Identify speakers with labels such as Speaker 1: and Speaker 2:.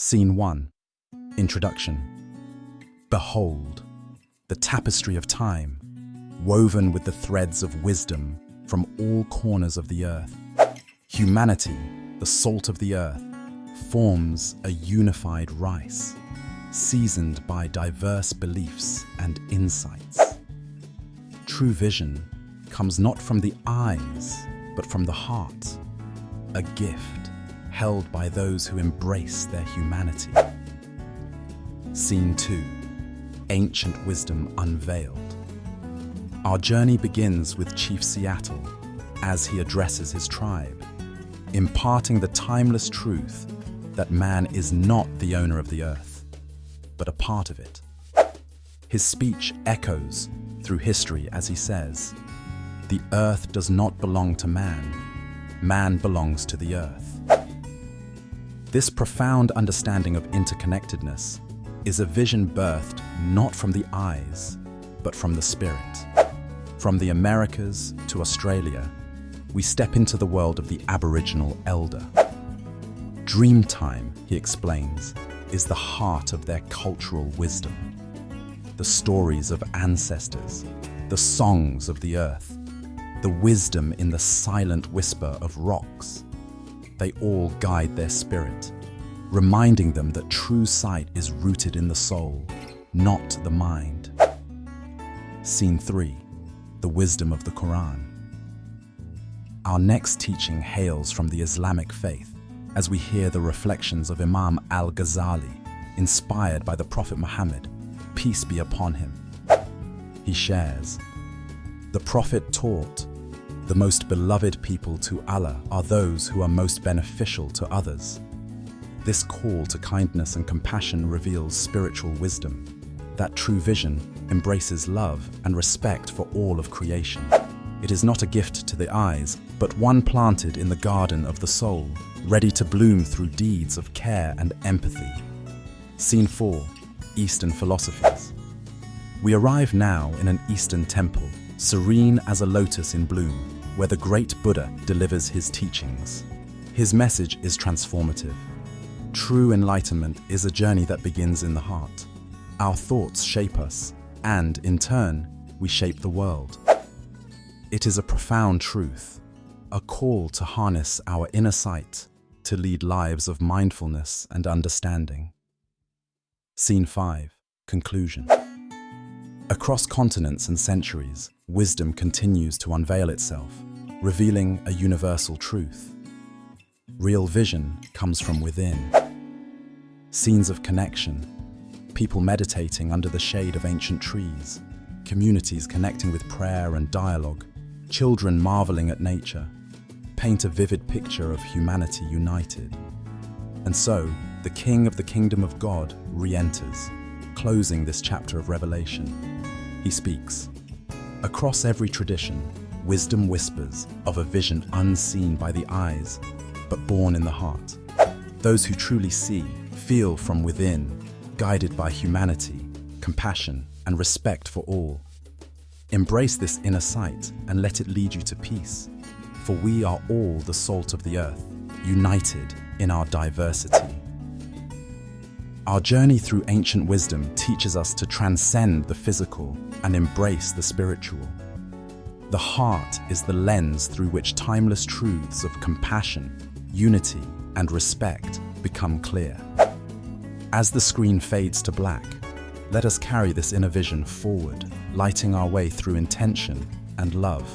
Speaker 1: Scene 1. Introduction. Behold, the tapestry of time, woven with the threads of wisdom from all corners of the earth. Humanity, the salt of the earth, forms a unified rice, seasoned by diverse beliefs and insights. True vision comes not from the eyes, but from the heart, a gift held by those who embrace their humanity. Scene 2. Ancient wisdom unveiled. Our journey begins with Chief Seattle as he addresses his tribe, imparting the timeless truth that man is not the owner of the earth, but a part of it. His speech echoes through history as he says, "The earth does not belong to man, man belongs to the earth." This profound understanding of interconnectedness is a vision birthed not from the eyes, but from the spirit. From the Americas to Australia, we step into the world of the Aboriginal elder. Dreamtime, he explains, is the heart of their cultural wisdom. The stories of ancestors, the songs of the earth, the wisdom in the silent whisper of rocks, they all guide their spirit, reminding them that true sight is rooted in the soul, not the mind. Scene 3. The wisdom of the Quran. Our next teaching hails from the Islamic faith as we hear the reflections of Imam al-Ghazali, inspired by the Prophet Muhammad, peace be upon him. He shares, "The Prophet taught, the most beloved people to Allah are those who are most beneficial to others." This call to kindness and compassion reveals spiritual wisdom, that true vision embraces love and respect for all of creation. It is not a gift to the eyes, but one planted in the garden of the soul, ready to bloom through deeds of care and empathy. Scene 4. Eastern philosophies. We arrive now in an Eastern temple, serene as a lotus in bloom, where the great Buddha delivers his teachings. His message is transformative. True enlightenment is a journey that begins in the heart. Our thoughts shape us, and in turn, we shape the world. It is a profound truth, a call to harness our inner sight to lead lives of mindfulness and understanding. Scene 5. Conclusion. Across continents and centuries, wisdom continues to unveil itself, revealing a universal truth. Real vision comes from within. Scenes of connection, people meditating under the shade of ancient trees, communities connecting with prayer and dialogue, children marveling at nature, paint a vivid picture of humanity united. And so, the King of the Kingdom of God re-enters, closing this chapter of Revelation. He speaks. Across every tradition, wisdom whispers of a vision unseen by the eyes, but born in the heart. Those who truly see, feel from within, guided by humanity, compassion, and respect for all. Embrace this inner sight and let it lead you to peace, for we are all the salt of the earth, united in our diversity. Our journey through ancient wisdom teaches us to transcend the physical and embrace the spiritual. The heart is the lens through which timeless truths of compassion, unity, and respect become clear. As the screen fades to black, let us carry this inner vision forward, lighting our way through intention and love.